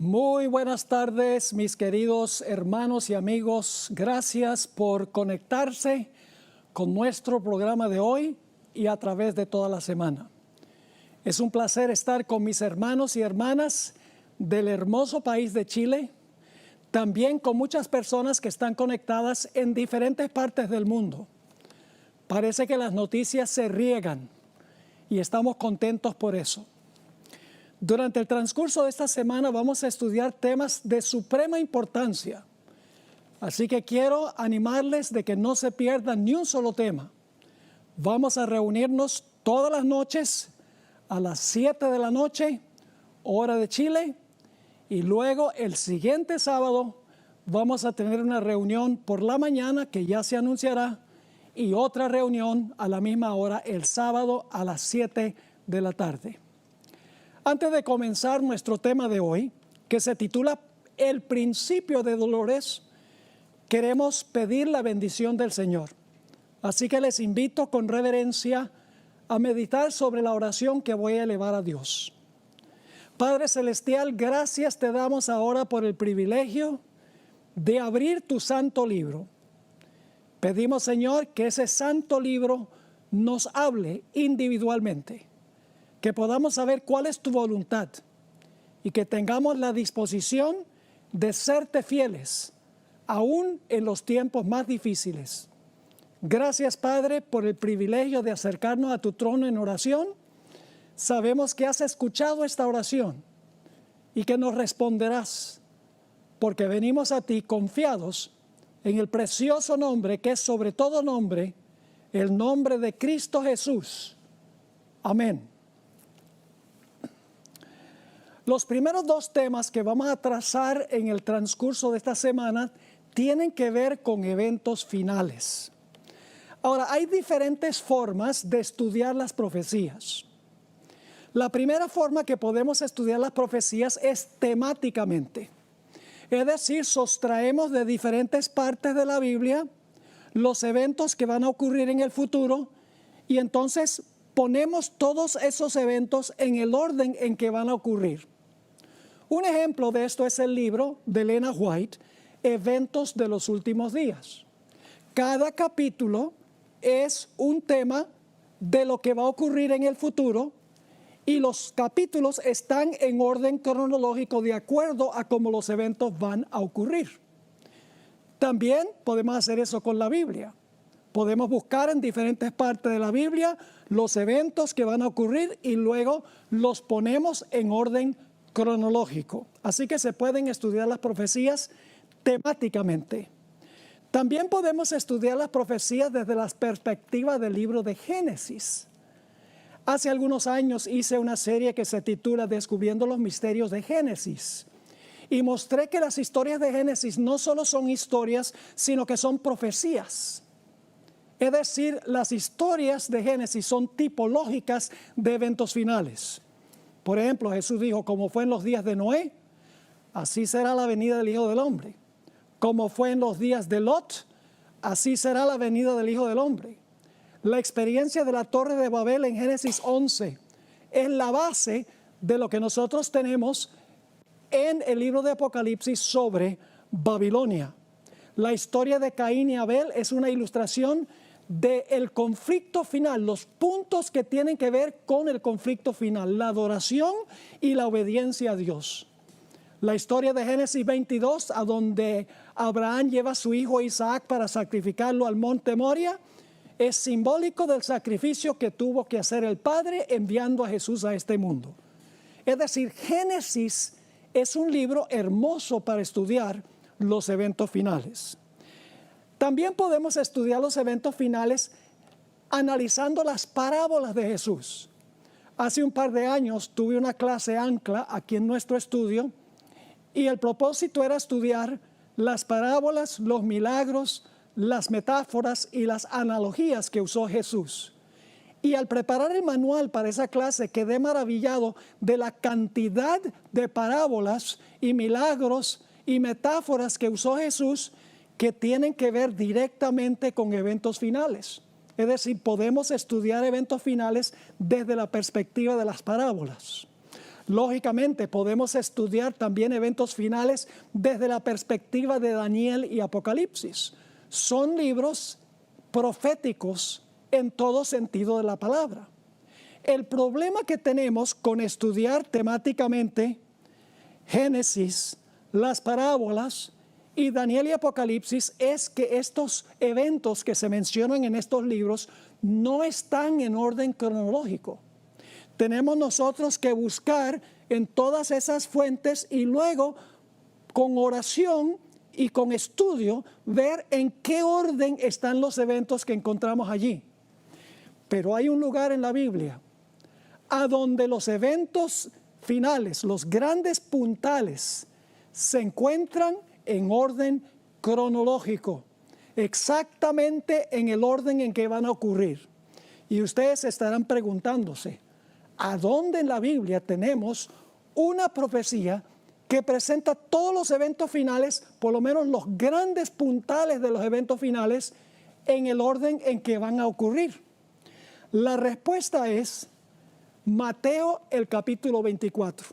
Muy buenas tardes, mis queridos hermanos y amigos. Gracias por conectarse con nuestro programa de hoy y a través de toda la semana. Es un placer estar con mis hermanos y hermanas del hermoso país de Chile, también con muchas personas que están conectadas en diferentes partes del mundo. Parece que las noticias se riegan y estamos contentos por eso. Durante el transcurso de esta semana vamos a estudiar temas de suprema importancia. Así que quiero animarles de que no se pierdan ni un solo tema. Vamos a reunirnos todas las noches a las 7 de la noche, hora de Chile, y luego el siguiente sábado vamos a tener una reunión por la mañana que ya se anunciará y otra reunión a la misma hora el sábado a las 7 de la tarde. Antes de comenzar nuestro tema de hoy, que se titula El principio de dolores, queremos pedir la bendición del Señor. Así que les invito con reverencia a meditar sobre la oración que voy a elevar a Dios. Padre Celestial, gracias te damos ahora por el privilegio de abrir tu santo libro. Pedimos, Señor, que ese santo libro nos hable individualmente, que podamos saber cuál es tu voluntad y que tengamos la disposición de serte fieles, aún en los tiempos más difíciles. Gracias, Padre, por el privilegio de acercarnos a tu trono en oración. Sabemos que has escuchado esta oración y que nos responderás, porque venimos a ti confiados en el precioso nombre que es sobre todo nombre, el nombre de Cristo Jesús. Amén. Los primeros dos temas que vamos a trazar en el transcurso de esta semana tienen que ver con eventos finales. Ahora, hay diferentes formas de estudiar las profecías. La primera forma que podemos estudiar las profecías es temáticamente. Es decir, sustraemos de diferentes partes de la Biblia los eventos que van a ocurrir en el futuro y entonces ponemos todos esos eventos en el orden en que van a ocurrir. Un ejemplo de esto es el libro de Elena White, Eventos de los Últimos Días. Cada capítulo es un tema de lo que va a ocurrir en el futuro y los capítulos están en orden cronológico de acuerdo a cómo los eventos van a ocurrir. También podemos hacer eso con la Biblia. Podemos buscar en diferentes partes de la Biblia los eventos que van a ocurrir y luego los ponemos en orden cronológico. Así que se pueden estudiar las profecías temáticamente. También podemos estudiar las profecías desde la perspectiva del libro de Génesis. Hace algunos años hice una serie que se titula Descubriendo los misterios de Génesis. Y mostré que las historias de Génesis no solo son historias, sino que son profecías. Es decir, las historias de Génesis son tipológicas de eventos finales. Por ejemplo, Jesús dijo, como fue en los días de Noé, así será la venida del Hijo del Hombre. Como fue en los días de Lot, así será la venida del Hijo del Hombre. La experiencia de la Torre de Babel en Génesis 11 es la base de lo que nosotros tenemos en el libro de Apocalipsis sobre Babilonia. La historia de Caín y Abel es una ilustración del conflicto final, los puntos que tienen que ver con el conflicto final, la adoración y la obediencia a Dios. La historia de Génesis 22, a donde Abraham lleva a su hijo Isaac para sacrificarlo al monte Moria, es simbólico del sacrificio que tuvo que hacer el Padre enviando a Jesús a este mundo. Es decir, Génesis es un libro hermoso para estudiar los eventos finales. También podemos estudiar los eventos finales analizando las parábolas de Jesús. Hace un par de años tuve una clase ancla aquí en nuestro estudio y el propósito era estudiar las parábolas, los milagros, las metáforas y las analogías que usó Jesús. Y al preparar el manual para esa clase quedé maravillado de la cantidad de parábolas y milagros y metáforas que usó Jesús que tienen que ver directamente con eventos finales. Es decir, podemos estudiar eventos finales desde la perspectiva de las parábolas. Lógicamente, podemos estudiar también eventos finales desde la perspectiva de Daniel y Apocalipsis. Son libros proféticos en todo sentido de la palabra. El problema que tenemos con estudiar temáticamente Génesis, las parábolas y Daniel y Apocalipsis es que estos eventos que se mencionan en estos libros no están en orden cronológico. Tenemos nosotros que buscar en todas esas fuentes y luego con oración y con estudio ver en qué orden están los eventos que encontramos allí. Pero hay un lugar en la Biblia a donde los eventos finales, los grandes puntales, se encuentran en orden cronológico, exactamente en el orden en que van a ocurrir. Y ustedes estarán preguntándose, ¿a dónde en la Biblia tenemos una profecía que presenta todos los eventos finales, por lo menos los grandes puntales de los eventos finales, en el orden en que van a ocurrir? La respuesta es Mateo, el capítulo 24.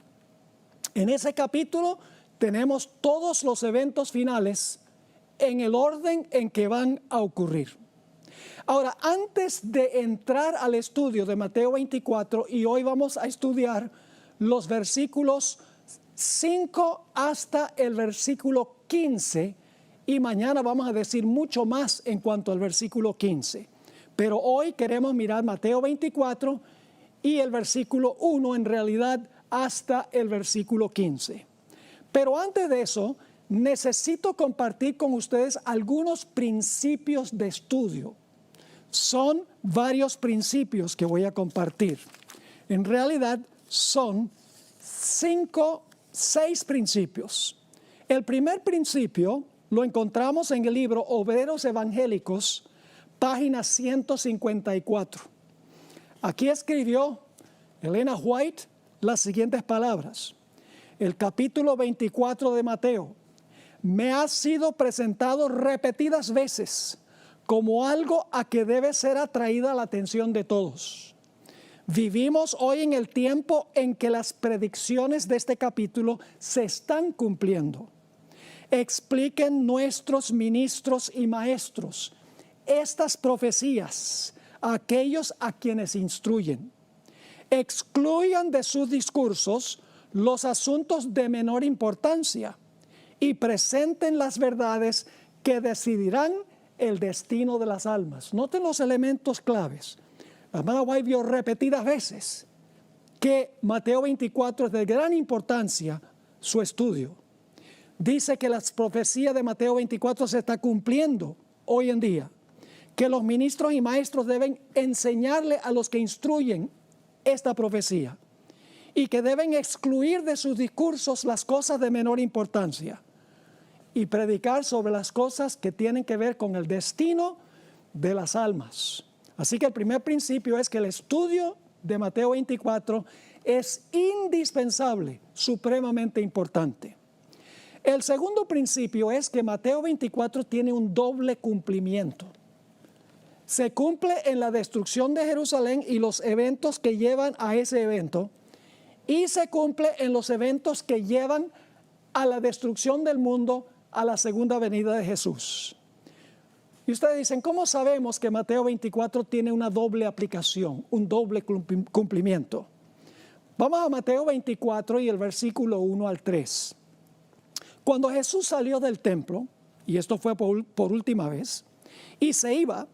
En ese capítulo tenemos todos los eventos finales en el orden en que van a ocurrir. Ahora, antes de entrar al estudio de Mateo 24, y hoy vamos a estudiar los versículos 5 hasta el versículo 15, y mañana vamos a decir mucho más en cuanto al versículo 15. Pero hoy queremos mirar Mateo 24 y el versículo 1 en realidad hasta el versículo 15. Pero antes de eso, necesito compartir con ustedes algunos principios de estudio. Son varios principios que voy a compartir. En realidad son 6 principios. El primer principio lo encontramos en el libro Obreros Evangélicos, página 154. Aquí escribió Elena White las siguientes palabras. El capítulo 24 de Mateo me ha sido presentado repetidas veces como algo a que debe ser atraída la atención de todos. Vivimos hoy en el tiempo en que las predicciones de este capítulo se están cumpliendo. Expliquen nuestros ministros y maestros estas profecías a aquellos a quienes instruyen. Excluyan de sus discursos los asuntos de menor importancia y presenten las verdades que decidirán el destino de las almas. Noten los elementos claves. La hermana White vio repetidas veces que Mateo 24 es de gran importancia su estudio. Dice que las profecías de Mateo 24 se está cumpliendo hoy en día, que los ministros y maestros deben enseñarle a los que instruyen esta profecía y que deben excluir de sus discursos las cosas de menor importancia y predicar sobre las cosas que tienen que ver con el destino de las almas. Así que el primer principio es que el estudio de Mateo 24 es indispensable, supremamente importante. El segundo principio es que Mateo 24 tiene un doble cumplimiento. Se cumple en la destrucción de Jerusalén y los eventos que llevan a ese evento, y se cumple en los eventos que llevan a la destrucción del mundo, a la segunda venida de Jesús. Y ustedes dicen, ¿cómo sabemos que Mateo 24 tiene una doble aplicación, un doble cumplimiento? Vamos a Mateo 24 y el versículo 1 al 3. Cuando Jesús salió del templo, y esto fue por última vez, y se iba,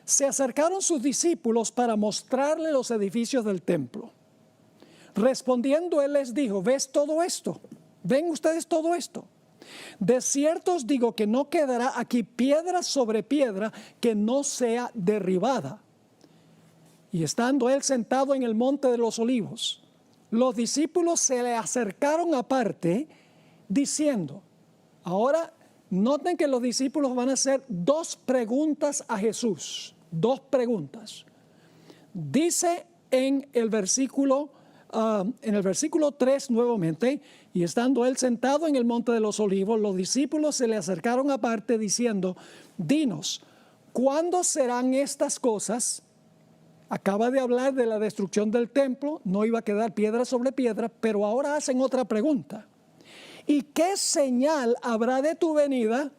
se acercaron sus discípulos para mostrarle los edificios del templo. Respondiendo, él les dijo, ¿ves todo esto? ¿Ven ustedes todo esto? De cierto os digo que no quedará aquí piedra sobre piedra que no sea derribada. Y estando él sentado en el monte de los olivos, los discípulos se le acercaron aparte, diciendo, ahora noten que los discípulos van a hacer 2 preguntas a Jesús, 2 preguntas. Dice en el versículo 3 nuevamente, y estando él sentado en el monte de los olivos, los discípulos se le acercaron aparte diciendo, dinos, ¿cuándo serán estas cosas? Acaba de hablar de la destrucción del templo, no iba a quedar piedra sobre piedra, pero ahora hacen otra pregunta. ¿Y qué señal habrá de tu venida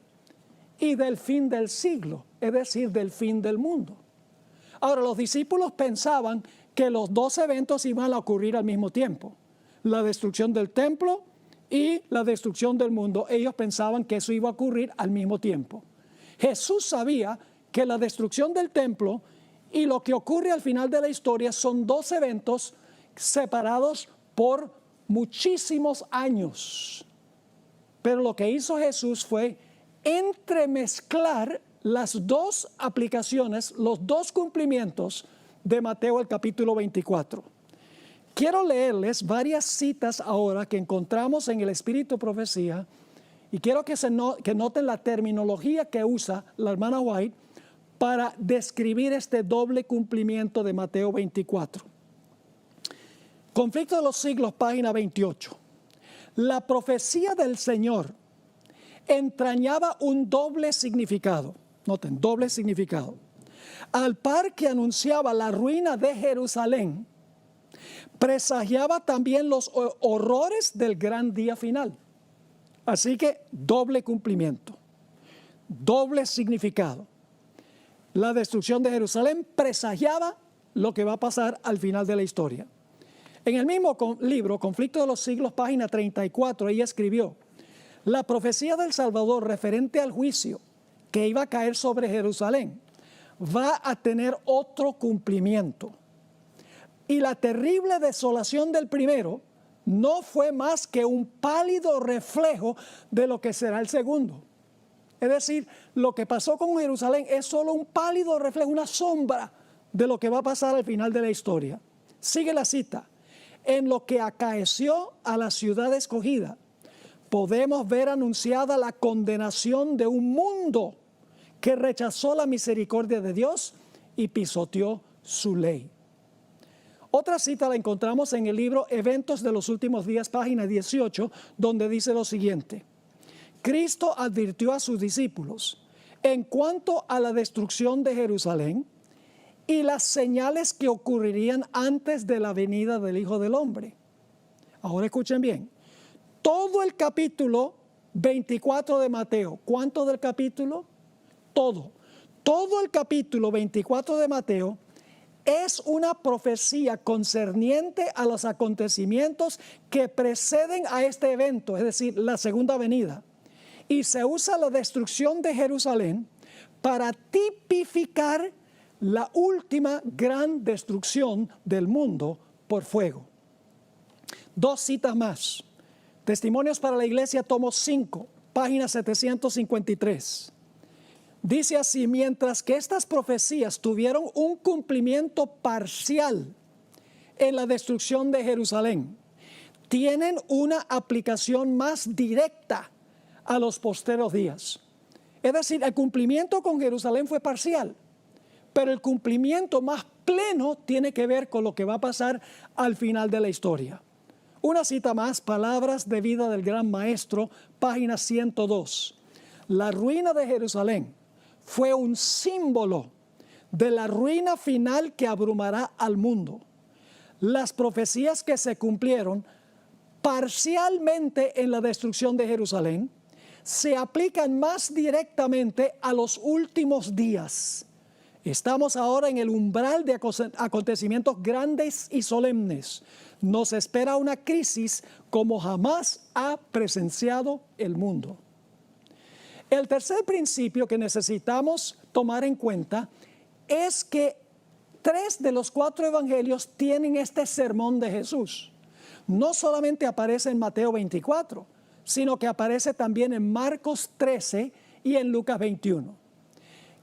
y del fin del siglo? Es decir, del fin del mundo. Ahora, los discípulos pensaban que los dos eventos iban a ocurrir al mismo tiempo. La destrucción del templo y la destrucción del mundo. Ellos pensaban que eso iba a ocurrir al mismo tiempo. Jesús sabía que la destrucción del templo y lo que ocurre al final de la historia son dos eventos separados por muchísimos años. Pero lo que hizo Jesús fue entremezclar las dos aplicaciones, los dos cumplimientos de Mateo el capítulo 24. Quiero leerles varias citas ahora que encontramos en el Espíritu de Profecía y quiero que noten la terminología que usa la hermana White para describir este doble cumplimiento de Mateo 24. Conflicto de los siglos, página 28. La profecía del Señor entrañaba un doble significado. Noten, doble significado. Al par que anunciaba la ruina de Jerusalén, presagiaba también los horrores del gran día final. Así que doble cumplimiento, doble significado. La destrucción de Jerusalén presagiaba lo que va a pasar al final de la historia. En el mismo libro, Conflicto de los Siglos, página 34, ella escribió: la profecía del Salvador referente al juicio que iba a caer sobre Jerusalén va a tener otro cumplimiento. Y la terrible desolación del primero no fue más que un pálido reflejo de lo que será el segundo. Es decir, lo que pasó con Jerusalén es solo un pálido reflejo, una sombra de lo que va a pasar al final de la historia. Sigue la cita. En lo que acaeció a la ciudad escogida, podemos ver anunciada la condenación de un mundo que rechazó la misericordia de Dios y pisoteó su ley. Otra cita la encontramos en el libro Eventos de los Últimos Días, página 18, donde dice lo siguiente: Cristo advirtió a sus discípulos en cuanto a la destrucción de Jerusalén y las señales que ocurrirían antes de la venida del Hijo del Hombre. Ahora escuchen bien, todo el capítulo 24 de Mateo, ¿cuánto del capítulo? Todo el capítulo 24 de Mateo es una profecía concerniente a los acontecimientos que preceden a este evento, es decir, la segunda venida. Y se usa la destrucción de Jerusalén para tipificar la última gran destrucción del mundo por fuego. Dos citas más. Testimonios para la Iglesia, tomo 5, página 753. Dice así: mientras que estas profecías tuvieron un cumplimiento parcial en la destrucción de Jerusalén, tienen una aplicación más directa a los posteros días. Es decir, el cumplimiento con Jerusalén fue parcial, pero el cumplimiento más pleno tiene que ver con lo que va a pasar al final de la historia. Una cita más, Palabras de Vida del Gran Maestro, página 102. La ruina de Jerusalén fue un símbolo de la ruina final que abrumará al mundo. Las profecías que se cumplieron parcialmente en la destrucción de Jerusalén se aplican más directamente a los últimos días. Estamos ahora en el umbral de acontecimientos grandes y solemnes. Nos espera una crisis como jamás ha presenciado el mundo. El tercer principio que necesitamos tomar en cuenta es que 3 de los 4 evangelios tienen este sermón de Jesús. No solamente aparece en Mateo 24, sino que aparece también en Marcos 13 y en Lucas 21.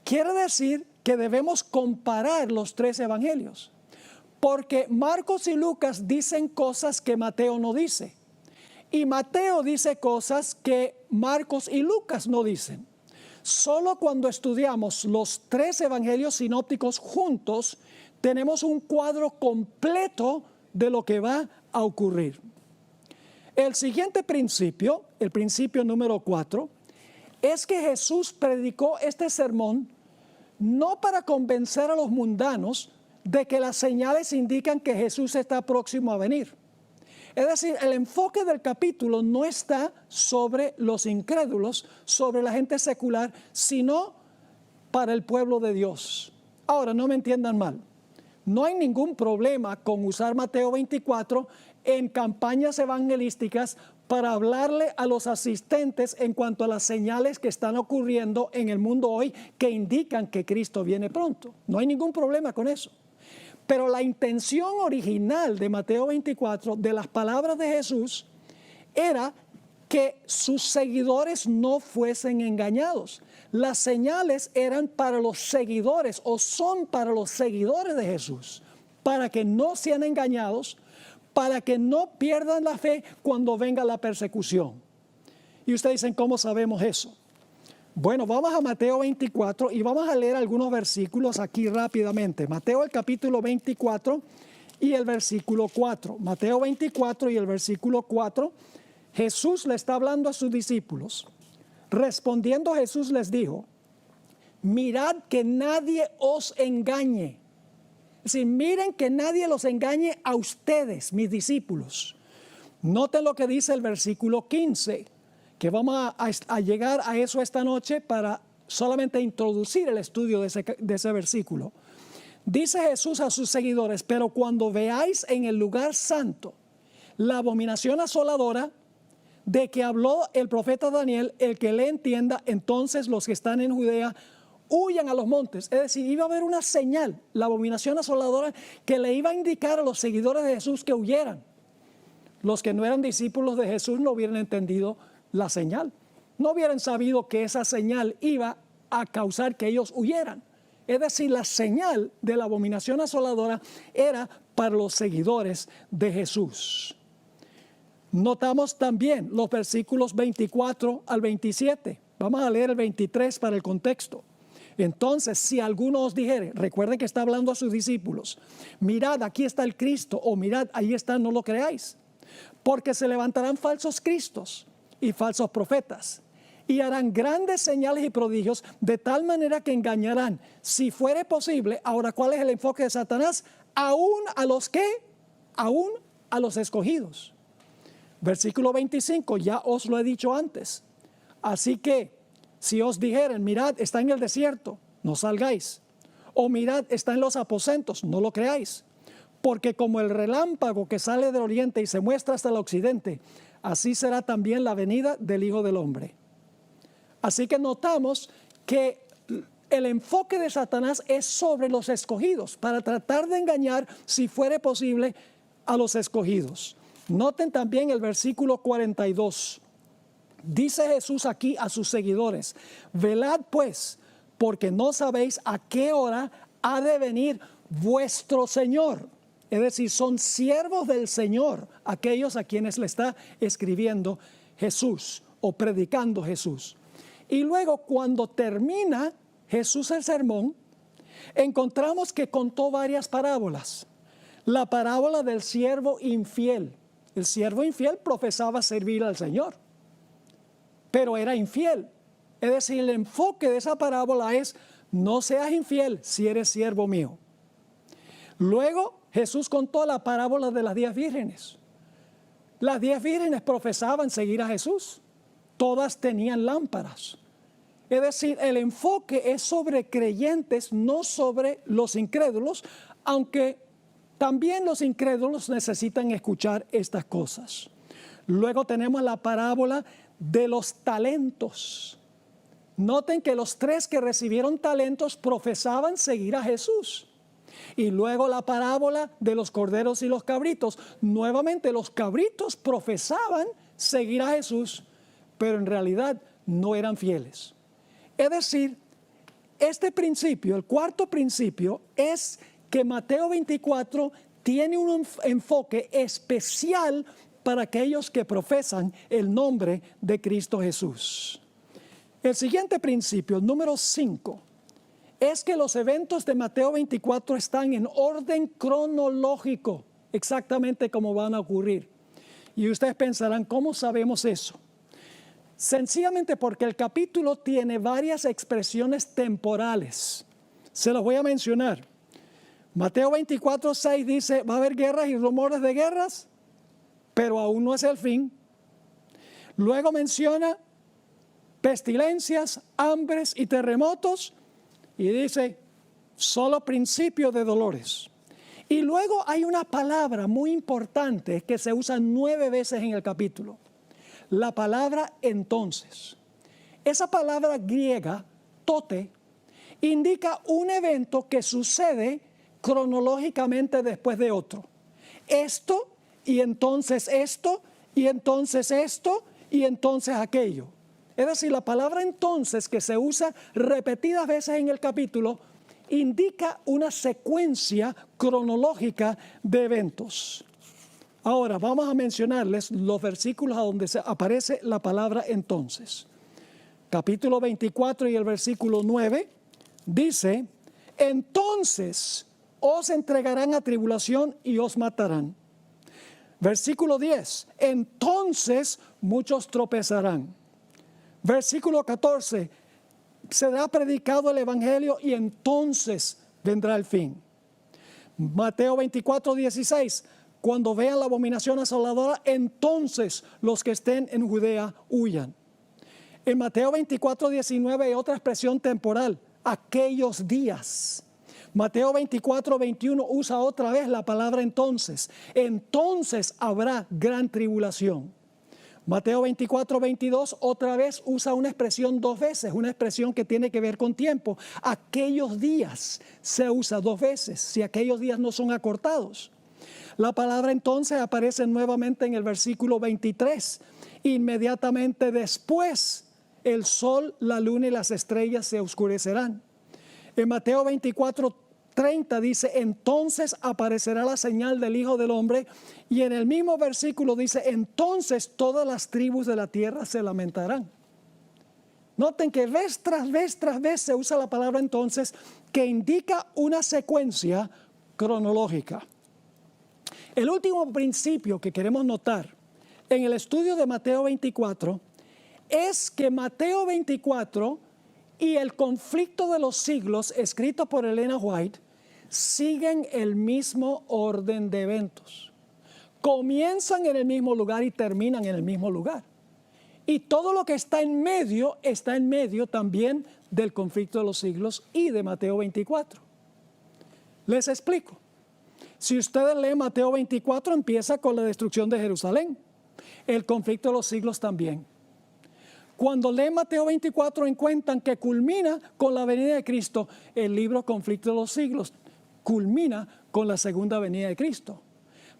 Quiere decir que debemos comparar los 3 evangelios, porque Marcos y Lucas dicen cosas que Mateo no dice. Y Mateo dice cosas que Marcos y Lucas no dicen. Solo cuando estudiamos los 3 evangelios sinópticos juntos, tenemos un cuadro completo de lo que va a ocurrir. El siguiente principio, el principio número 4, es que Jesús predicó este sermón no para convencer a los mundanos de que las señales indican que Jesús está próximo a venir. Es decir, el enfoque del capítulo no está sobre los incrédulos, sobre la gente secular, sino para el pueblo de Dios. Ahora, no me entiendan mal. No hay ningún problema con usar Mateo 24 en campañas evangelísticas para hablarle a los asistentes en cuanto a las señales que están ocurriendo en el mundo hoy que indican que Cristo viene pronto. No hay ningún problema con eso. Pero la intención original de Mateo 24, de las palabras de Jesús, era que sus seguidores no fuesen engañados. Las señales eran para los seguidores o son para los seguidores de Jesús, para que no sean engañados, para que no pierdan la fe cuando venga la persecución. Y ustedes dicen, ¿cómo sabemos eso? Bueno, vamos a Mateo 24 y vamos a leer algunos versículos aquí rápidamente. Mateo el capítulo 24 y el versículo 4. Mateo 24 y el versículo 4. Jesús le está hablando a sus discípulos. Respondiendo Jesús les dijo, mirad que nadie os engañe. Es decir, miren que nadie los engañe a ustedes, mis discípulos. Noten lo que dice el versículo 15, que vamos a llegar a eso esta noche para solamente introducir el estudio de ese versículo. Dice Jesús a sus seguidores, pero cuando veáis en el lugar santo la abominación asoladora de que habló el profeta Daniel, el que le entienda, entonces los que están en Judea huyan a los montes. Es decir, iba a haber una señal, la abominación asoladora, que le iba a indicar a los seguidores de Jesús que huyeran. Los que no eran discípulos de Jesús no hubieran entendido la señal. No hubieran sabido que esa señal iba a causar que ellos huyeran. Es decir, la señal de la abominación asoladora era para los seguidores de Jesús. Notamos también los versículos 24 al 27. Vamos a leer el 23 para el contexto. Entonces, si alguno os dijere, recuerden que está hablando a sus discípulos, mirad, aquí está el Cristo, o mirad, ahí está, no lo creáis. Porque se levantarán falsos cristos y falsos profetas, y harán grandes señales y prodigios, de tal manera que engañarán, si fuere posible. Ahora, ¿cuál es el enfoque de Satanás? Aún a los que, aún a los escogidos. Versículo 25, ya os lo he dicho antes. Así que, si os dijeren, mirad, está en el desierto, no salgáis. O mirad, está en los aposentos, no lo creáis. Porque como el relámpago que sale del oriente y se muestra hasta el occidente, así será también la venida del Hijo del Hombre. Así que notamos que el enfoque de Satanás es sobre los escogidos, para tratar de engañar, si fuere posible, a los escogidos. Noten también el versículo 42. Dice Jesús aquí a sus seguidores, velad pues, porque no sabéis a qué hora ha de venir vuestro Señor. Es decir, son siervos del Señor, aquellos a quienes le está escribiendo Jesús o predicando Jesús. Y luego, cuando termina Jesús el sermón, encontramos que contó varias parábolas. La parábola del siervo infiel. El siervo infiel profesaba servir al Señor, pero era infiel. Es decir, el enfoque de esa parábola es, no seas infiel si eres siervo mío. Luego Jesús contó la parábola de las 10 vírgenes. Las 10 vírgenes profesaban seguir a Jesús. Todas tenían lámparas. Es decir, el enfoque es sobre creyentes, no sobre los incrédulos, aunque también los incrédulos necesitan escuchar estas cosas. Luego tenemos la parábola de los talentos. Noten que los 3 que recibieron talentos profesaban seguir a Jesús. Y luego la parábola de los corderos y los cabritos. Nuevamente los cabritos profesaban seguir a Jesús, pero en realidad no eran fieles. Es decir, este principio, el cuarto principio, es que Mateo 24 tiene un enfoque especial para aquellos que profesan el nombre de Cristo Jesús. El siguiente principio, el número 5, es que los eventos de Mateo 24 están en orden cronológico, exactamente como van a ocurrir. Y ustedes pensarán, ¿cómo sabemos eso? Sencillamente porque el capítulo tiene varias expresiones temporales. Se las voy a mencionar. Mateo 24:6 dice, va a haber guerras y rumores de guerras, pero aún no es el fin. Luego menciona pestilencias, hambres y terremotos, y dice, solo principio de dolores. Y luego hay una palabra muy importante que se usa 9 veces en el capítulo. La palabra entonces. Esa palabra griega, tote, indica un evento que sucede cronológicamente después de otro. Esto, y entonces esto, y entonces esto, y entonces aquello. Es decir, la palabra entonces, que se usa repetidas veces en el capítulo, indica una secuencia cronológica de eventos. Ahora vamos a mencionarles los versículos a donde aparece la palabra entonces. Capítulo 24 y el versículo 9 dice, entonces os entregarán a tribulación y os matarán. Versículo 10, entonces muchos tropezarán. Versículo 14, será predicado el evangelio y entonces vendrá el fin. Mateo 24:16, cuando vean la abominación asoladora, entonces los que estén en Judea huyan. En Mateo 24:19 hay otra expresión temporal, aquellos días. Mateo 24:21 usa otra vez la palabra entonces. Entonces habrá gran tribulación. Mateo 24:22 otra vez usa una expresión 2 veces, una expresión que tiene que ver con tiempo. Aquellos días se usa 2 veces, si aquellos días no son acortados. La palabra entonces aparece nuevamente en el versículo 23. Inmediatamente después, el sol, la luna y las estrellas se oscurecerán. En Mateo 24:30 dice, entonces aparecerá la señal del Hijo del Hombre, y en el mismo versículo dice, entonces todas las tribus de la tierra se lamentarán. Noten que vez tras vez se usa la palabra entonces, que indica una secuencia cronológica. El último principio que queremos notar en el estudio de Mateo 24 es que Mateo 24 y el conflicto de los siglos, escrito por Elena White, siguen el mismo orden de eventos. Comienzan en el mismo lugar y terminan en el mismo lugar. Y todo lo que está en medio también del conflicto de los siglos y de Mateo 24. Les explico. Si ustedes leen Mateo 24, empieza con la destrucción de Jerusalén. El conflicto de los siglos también. Cuando leen Mateo 24 encuentran que culmina con la venida de Cristo. El libro Conflicto de los Siglos culmina con la segunda venida de Cristo.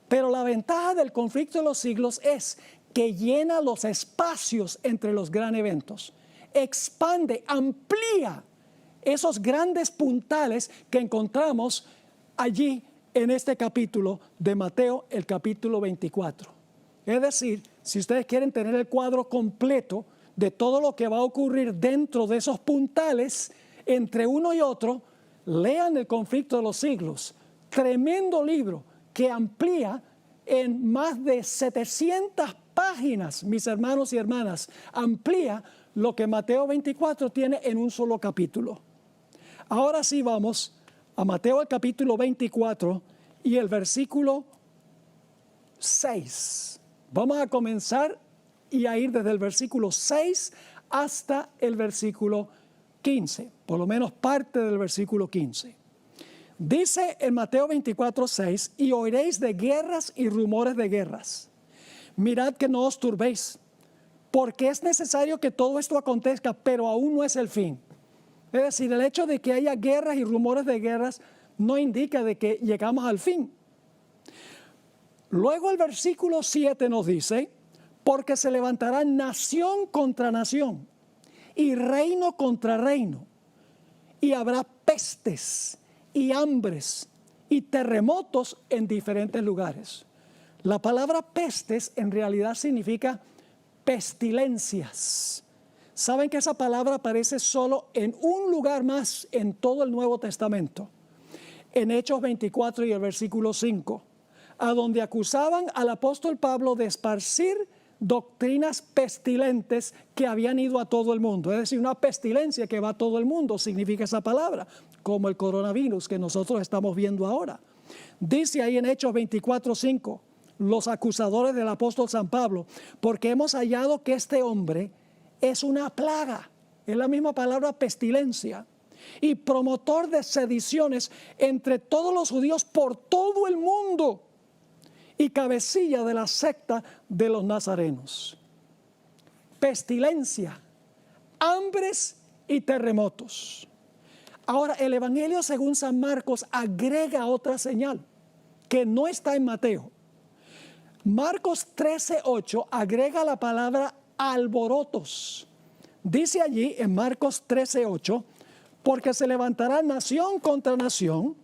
Pero la ventaja del conflicto de los siglos es que llena los espacios entre los grandes eventos. Expande, amplía esos grandes puntales que encontramos allí en este capítulo de Mateo, el capítulo 24. Es decir, si ustedes quieren tener el cuadro completo de todo lo que va a ocurrir dentro de esos puntales, entre uno y otro, lean el conflicto de los siglos. Tremendo libro que amplía en más de 700 páginas, mis hermanos y hermanas, amplía lo que Mateo 24 tiene en un solo capítulo. Ahora sí vamos a Mateo el capítulo 24 y el versículo 6. Vamos a comenzar y a ir desde el versículo 6 hasta el versículo 15, por lo menos parte del versículo 15. Dice en Mateo 24:6, y oiréis de guerras y rumores de guerras. Mirad que no os turbéis, porque es necesario que todo esto acontezca, pero aún no es el fin. Es decir, el hecho de que haya guerras y rumores de guerras no indica de que llegamos al fin. Luego el versículo 7 nos dice, porque se levantará nación contra nación y reino contra reino, y habrá pestes y hambres y terremotos en diferentes lugares. La palabra pestes en realidad significa pestilencias. Saben que esa palabra aparece solo en un lugar más en todo el Nuevo Testamento, en Hechos 24 y el versículo 5, a donde acusaban al apóstol Pablo de esparcir doctrinas pestilentes que habían ido a todo el mundo. Es decir, una pestilencia que va a todo el mundo, significa esa palabra. como el coronavirus que nosotros estamos viendo ahora. Dice ahí en Hechos 24:5, los acusadores del apóstol San Pablo, porque hemos hallado que este hombre es una plaga, es la misma palabra pestilencia, y promotor de sediciones entre todos los judíos por todo el mundo, y cabecilla de la secta de los nazarenos. Pestilencia, hambres y terremotos. Ahora, el Evangelio según San Marcos agrega otra señal que no está en Mateo. Marcos 13:8 agrega la palabra alborotos. Dice allí en Marcos 13:8, porque se levantará nación contra nación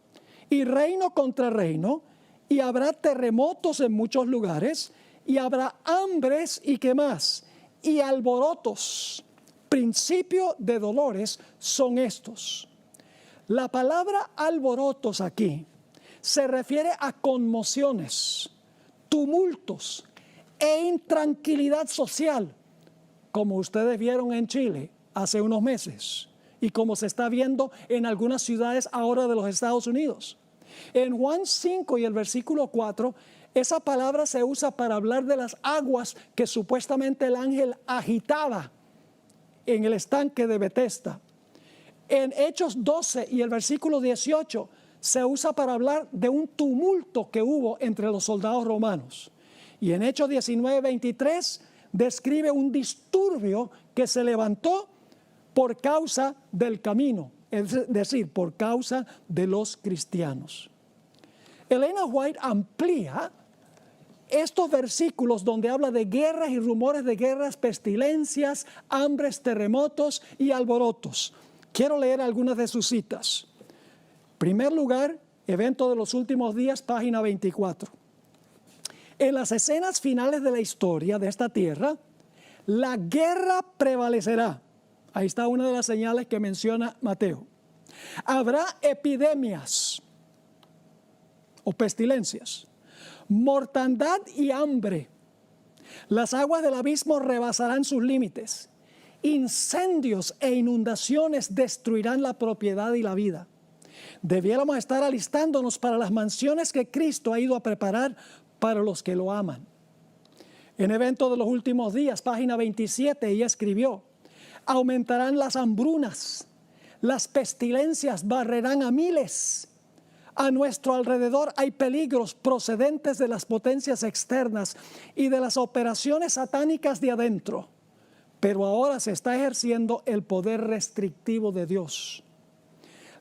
y reino contra reino, y habrá terremotos en muchos lugares, y habrá hambres y ¿qué más? Y alborotos. Principio de dolores son estos. La palabra alborotos aquí se refiere a conmociones, tumultos e intranquilidad social, como ustedes vieron en Chile hace unos meses y como se está viendo en algunas ciudades ahora de los Estados Unidos. En Juan 5 y el versículo 4, esa palabra se usa para hablar de las aguas que supuestamente el ángel agitaba en el estanque de Betesda. En Hechos 12 y el versículo 18 se usa para hablar de un tumulto que hubo entre los soldados romanos. Y en Hechos 19:23 describe un disturbio que se levantó por causa del camino, es decir, por causa de los cristianos. Elena White amplía estos versículos donde habla de guerras y rumores de guerras, pestilencias, hambres, terremotos y alborotos. Quiero leer algunas de sus citas. Primer lugar, evento de los últimos días, página 24. En las escenas finales de la historia de esta tierra, la guerra prevalecerá. Ahí está una de las señales que menciona Mateo. Habrá epidemias o pestilencias, mortandad y hambre. Las aguas del abismo rebasarán sus límites. Incendios e inundaciones destruirán la propiedad y la vida. Debiéramos estar alistándonos para las mansiones que Cristo ha ido a preparar para los que lo aman. En Evento de los Últimos Días, página 27, ella escribió: aumentarán las hambrunas, las pestilencias barrerán a miles. A nuestro alrededor hay peligros procedentes de las potencias externas y de las operaciones satánicas de adentro. Pero ahora se está ejerciendo el poder restrictivo de Dios.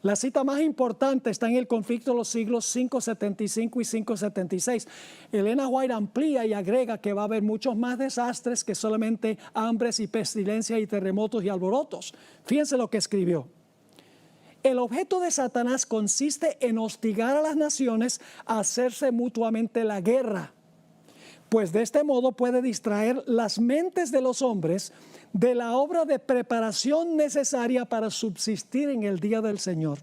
La cita más importante está en el conflicto de los siglos 575 y 576. Elena White amplía y agrega que va a haber muchos más desastres que solamente hambres y pestilencias y terremotos y alborotos. Fíjense lo que escribió. El objeto de Satanás consiste en hostigar a las naciones a hacerse mutuamente la guerra, pues de este modo puede distraer las mentes de los hombres de la obra de preparación necesaria para subsistir en el día del Señor.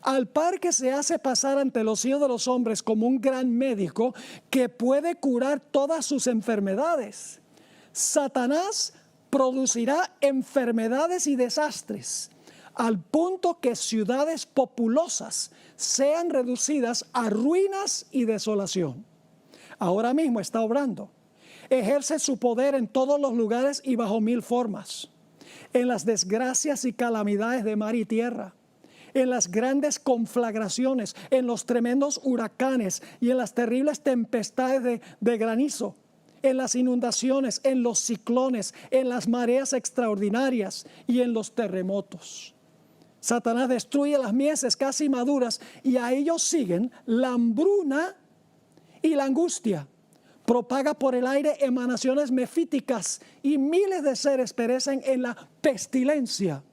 Al par que se hace pasar ante los hijos de los hombres como un gran médico que puede curar todas sus enfermedades, Satanás producirá enfermedades y desastres, al punto que ciudades populosas sean reducidas a ruinas y desolación. Ahora mismo está obrando. Ejerce su poder en todos los lugares y bajo mil formas. En las desgracias y calamidades de mar y tierra, en las grandes conflagraciones, en los tremendos huracanes y en las terribles tempestades de granizo, en las inundaciones, en los ciclones, en las mareas extraordinarias y en los terremotos. Satanás destruye las mieses casi maduras y a ellos siguen la hambruna y la angustia. Propaga por el aire emanaciones mefíticas y miles de seres perecen en la pestilencia.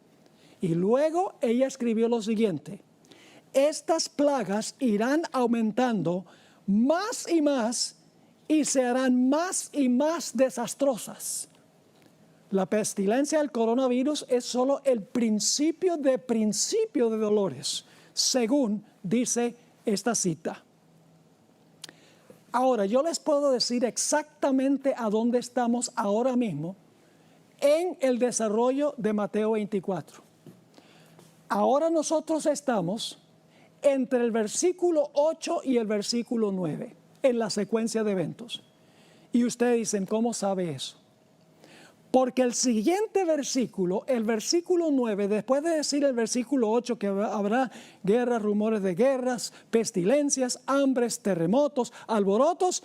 Y luego ella escribió lo siguiente: estas plagas irán aumentando más y se harán más y más desastrosas. La pestilencia del coronavirus es solo el principio de dolores, según dice esta cita. Ahora, yo les puedo decir exactamente a dónde estamos ahora mismo en el desarrollo de Mateo 24. Ahora nosotros estamos entre el versículo 8 y el versículo 9, en la secuencia de eventos. Y ustedes dicen, ¿cómo sabe eso? Porque el siguiente versículo, el versículo 9, después de decir el versículo 8 que habrá guerras, rumores de guerras, pestilencias, hambres, terremotos, alborotos,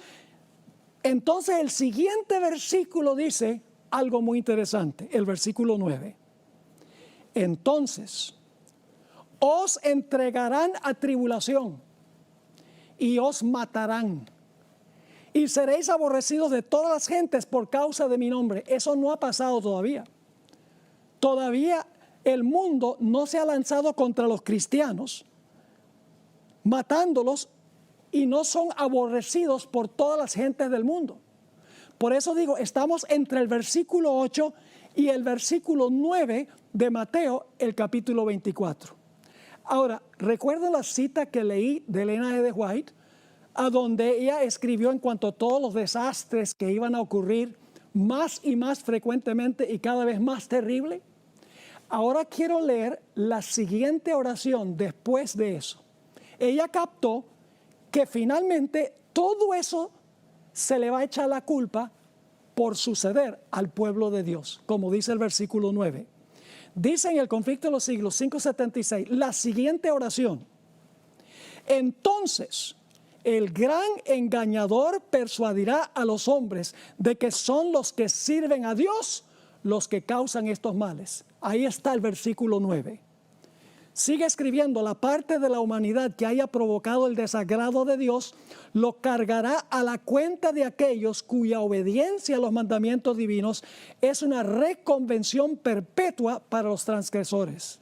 entonces el siguiente versículo dice algo muy interesante, el versículo 9. Entonces, os entregarán a tribulación y os matarán. Y seréis aborrecidos de todas las gentes por causa de mi nombre. Eso no ha pasado todavía. Todavía el mundo no se ha lanzado contra los cristianos, matándolos, y no son aborrecidos por todas las gentes del mundo. Por eso digo, estamos entre el versículo 8 y el versículo 9 de Mateo, el capítulo 24. Ahora, ¿recuerdan la cita que leí de Elena G. de White? A donde ella escribió en cuanto a todos los desastres que iban a ocurrir más y más frecuentemente y cada vez más terrible. Ahora quiero leer la siguiente oración después de eso. Ella captó que finalmente todo eso se le va a echar la culpa por suceder al pueblo de Dios, como dice el versículo 9. Dice en el Conflicto de los Siglos 5:76, la siguiente oración. Entonces, el gran engañador persuadirá a los hombres de que son los que sirven a Dios los que causan estos males. Ahí está el versículo 9. Sigue escribiendo, la parte de la humanidad que haya provocado el desagrado de Dios, lo cargará a la cuenta de aquellos cuya obediencia a los mandamientos divinos es una reconvención perpetua para los transgresores.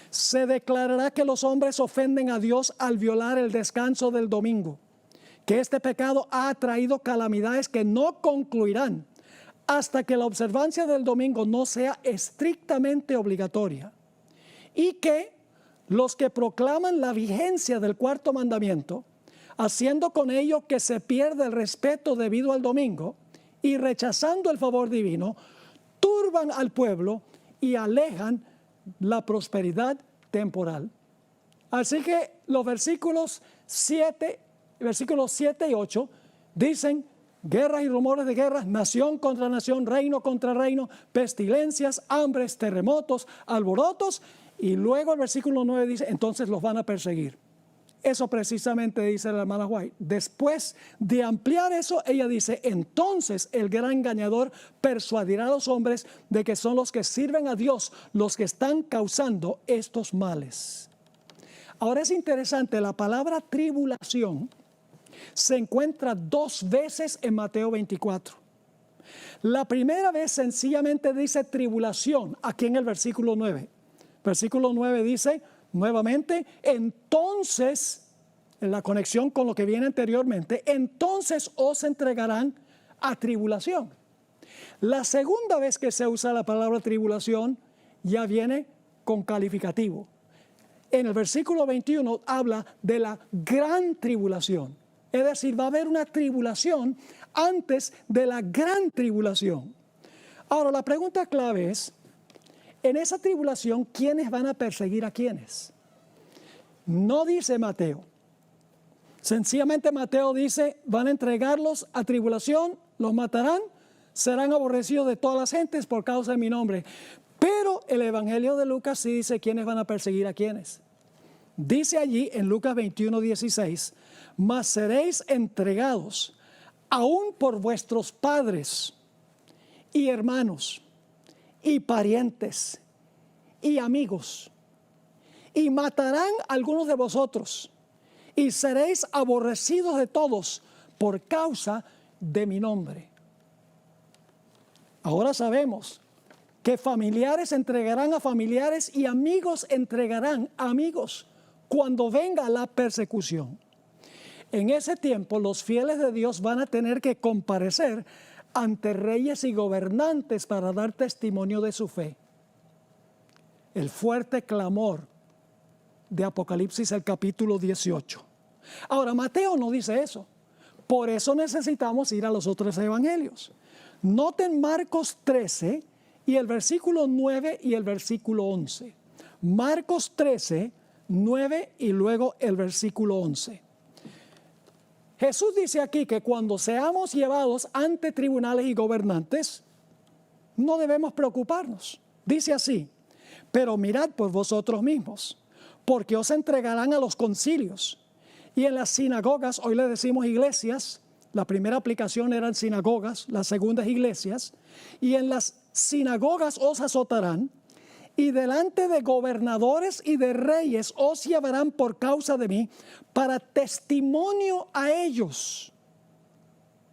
Se declarará que los hombres ofenden a Dios al violar el descanso del domingo, que este pecado ha traído calamidades que no concluirán hasta que la observancia del domingo no sea estrictamente obligatoria, y que los que proclaman la vigencia del cuarto mandamiento, haciendo con ello que se pierda el respeto debido al domingo y rechazando el favor divino, turban al pueblo y alejan la prosperidad temporal. Así que los versículos 7 y 8 dicen guerras y rumores de guerras, nación contra nación, reino contra reino, pestilencias, hambres, terremotos, alborotos. Y luego el versículo 9 dice, entonces los van a perseguir. Eso precisamente dice la hermana White. Después de ampliar eso, ella dice, entonces el gran engañador persuadirá a los hombres de que son los que sirven a Dios los que están causando estos males. Ahora es interesante, la palabra tribulación se encuentra 2 veces en Mateo 24. La primera vez sencillamente dice tribulación, aquí en el versículo 9. Versículo 9 dice nuevamente, entonces, en la conexión con lo que viene anteriormente, entonces os entregarán a tribulación. La segunda vez que se usa la palabra tribulación ya viene con calificativo. En el versículo 21 habla de la gran tribulación. Es decir, va a haber una tribulación antes de la gran tribulación. Ahora, la pregunta clave es, en esa tribulación, ¿quiénes van a perseguir a quiénes? No dice Mateo. Sencillamente Mateo dice, van a entregarlos a tribulación, los matarán, serán aborrecidos de todas las gentes por causa de mi nombre. Pero el Evangelio de Lucas sí dice quiénes van a perseguir a quiénes. Dice allí en Lucas 21:16, mas seréis entregados aún por vuestros padres y hermanos y parientes y amigos, y matarán a algunos de vosotros, y seréis aborrecidos de todos por causa de mi nombre. Ahora sabemos que familiares entregarán a familiares y amigos entregarán a amigos cuando venga la persecución. En ese tiempo los fieles de Dios van a tener que comparecer ante reyes y gobernantes para dar testimonio de su fe. El fuerte clamor de Apocalipsis, el capítulo 18. Ahora, Mateo no dice eso. Por eso necesitamos ir a los otros evangelios. Noten Marcos 13 y el versículo 9 y el versículo 11. Marcos 13, 9 y luego el versículo 11. Jesús dice aquí que cuando seamos llevados ante tribunales y gobernantes, no debemos preocuparnos. Dice así: pero mirad por vosotros mismos, porque os entregarán a los concilios. Y en las sinagogas, hoy le decimos iglesias, la primera aplicación eran sinagogas, la segunda es iglesias, y en las sinagogas os azotarán, y delante de gobernadores y de reyes os llevarán por causa de mí, para testimonio a ellos.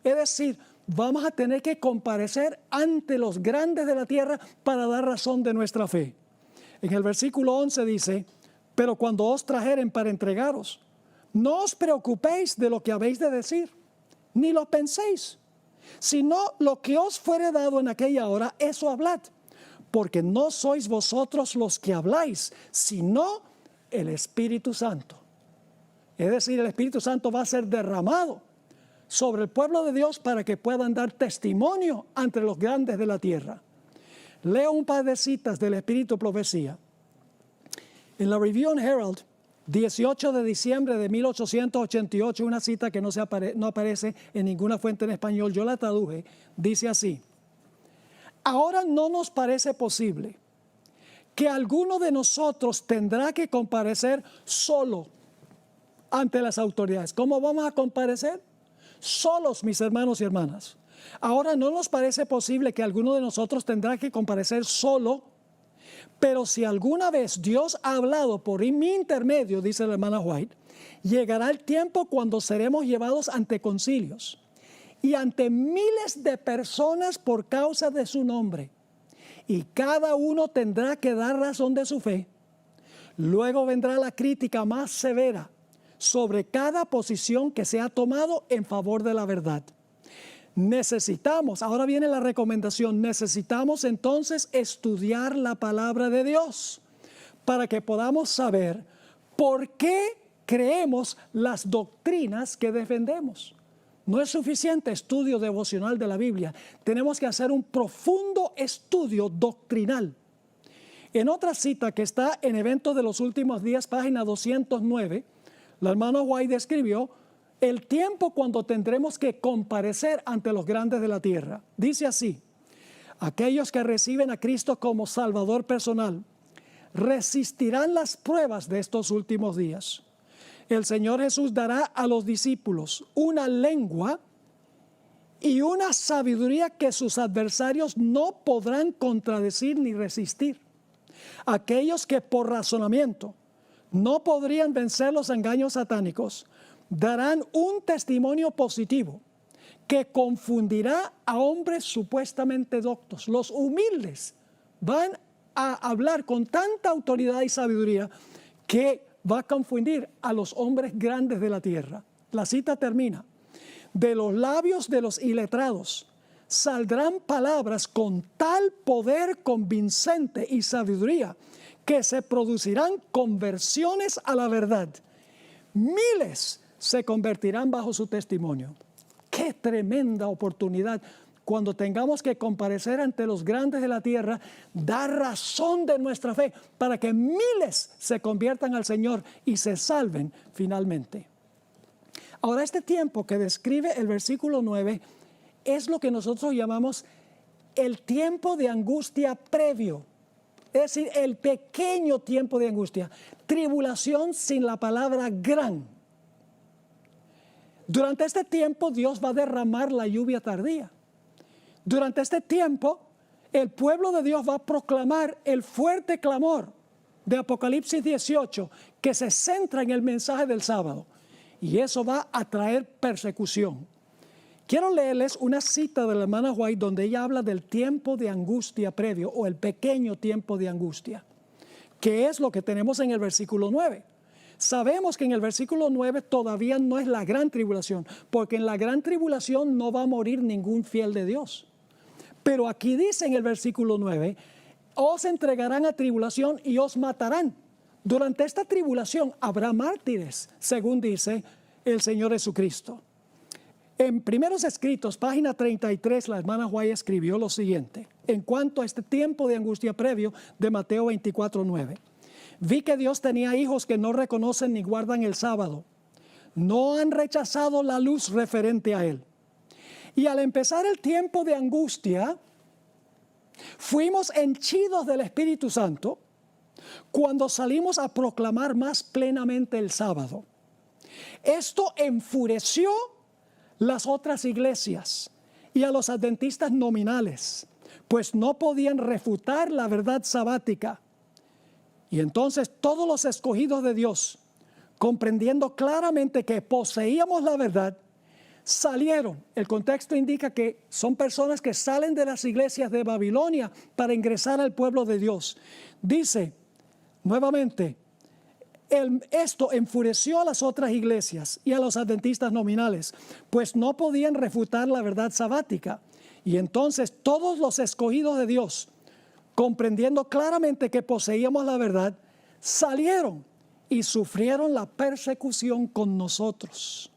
Es decir, vamos a tener que comparecer ante los grandes de la tierra para dar razón de nuestra fe. En el versículo 11 dice: pero cuando os trajeren para entregaros, no os preocupéis de lo que habéis de decir, ni lo penséis, sino lo que os fuere dado en aquella hora, eso hablad, porque no sois vosotros los que habláis, sino el Espíritu Santo. Es decir, el Espíritu Santo va a ser derramado sobre el pueblo de Dios para que puedan dar testimonio ante los grandes de la tierra. Leo un par de citas del Espíritu Profecía. En la Review and Herald, 18 de diciembre de 1888, una cita que no aparece en ninguna fuente en español, yo la traduje, dice así: ahora no nos parece posible que alguno de nosotros tendrá que comparecer solo ante las autoridades. ¿Cómo vamos a comparecer? Solos, mis hermanos y hermanas. Ahora no nos parece posible que alguno de nosotros tendrá que comparecer solo, pero si alguna vez Dios ha hablado por mi intermedio, dice la hermana White, llegará el tiempo cuando seremos llevados ante concilios y ante miles de personas por causa de su nombre, y cada uno tendrá que dar razón de su fe. Luego vendrá la crítica más severa sobre cada posición que se ha tomado en favor de la verdad. Necesitamos, ahora viene la recomendación, necesitamos entonces estudiar la palabra de Dios para que podamos saber por qué creemos las doctrinas que defendemos. No es suficiente estudio devocional de la Biblia, tenemos que hacer un profundo estudio doctrinal. En otra cita que está en Eventos de los Últimos Días, página 209, la hermana White escribió el tiempo cuando tendremos que comparecer ante los grandes de la tierra. Dice así: aquellos que reciben a Cristo como Salvador personal resistirán las pruebas de estos últimos días. El Señor Jesús dará a los discípulos una lengua y una sabiduría que sus adversarios no podrán contradecir ni resistir. Aquellos que por razonamiento no podrían vencer los engaños satánicos darán un testimonio positivo que confundirá a hombres supuestamente doctos. Los humildes van a hablar con tanta autoridad y sabiduría que va a confundir a los hombres grandes de la tierra. La cita termina: de los labios de los iletrados saldrán palabras con tal poder convincente y sabiduría que se producirán conversiones a la verdad. Miles se convertirán bajo su testimonio. ¡Qué tremenda oportunidad! Cuando tengamos que comparecer ante los grandes de la tierra, dar razón de nuestra fe para que miles se conviertan al Señor y se salven finalmente. Ahora, este tiempo que describe el versículo 9 es lo que nosotros llamamos el tiempo de angustia previo. Es decir, el pequeño tiempo de angustia. Tribulación sin la palabra gran. Durante este tiempo Dios va a derramar la lluvia tardía. Durante este tiempo el pueblo de Dios va a proclamar el fuerte clamor de Apocalipsis 18 que se centra en el mensaje del sábado. Y eso va a traer persecución. Quiero leerles una cita de la hermana White donde ella habla del tiempo de angustia previo o el pequeño tiempo de angustia, que es lo que tenemos en el versículo 9. Sabemos que en el versículo 9 todavía no es la gran tribulación, porque en la gran tribulación no va a morir ningún fiel de Dios. Pero aquí dice en el versículo 9, os entregarán a tribulación y os matarán. Durante esta tribulación habrá mártires, según dice el Señor Jesucristo. En Primeros Escritos, página 33, la hermana White escribió lo siguiente, en cuanto a este tiempo de angustia previo de Mateo 24:9. Vi que Dios tenía hijos que no reconocen ni guardan el sábado. No han rechazado la luz referente a Él. Y al empezar el tiempo de angustia, fuimos henchidos del Espíritu Santo cuando salimos a proclamar más plenamente el sábado. Esto enfureció las otras iglesias y a los adventistas nominales, pues no podían refutar la verdad sabática. Y entonces todos los escogidos de Dios, comprendiendo claramente que poseíamos la verdad, salieron. El contexto indica que son personas que salen de las iglesias de Babilonia para ingresar al pueblo de Dios. Dice nuevamente, esto enfureció a las otras iglesias y a los adventistas nominales, pues no podían refutar la verdad sabática. Y entonces todos los escogidos de Dios, comprendiendo claramente que poseíamos la verdad, salieron y sufrieron la persecución con nosotros.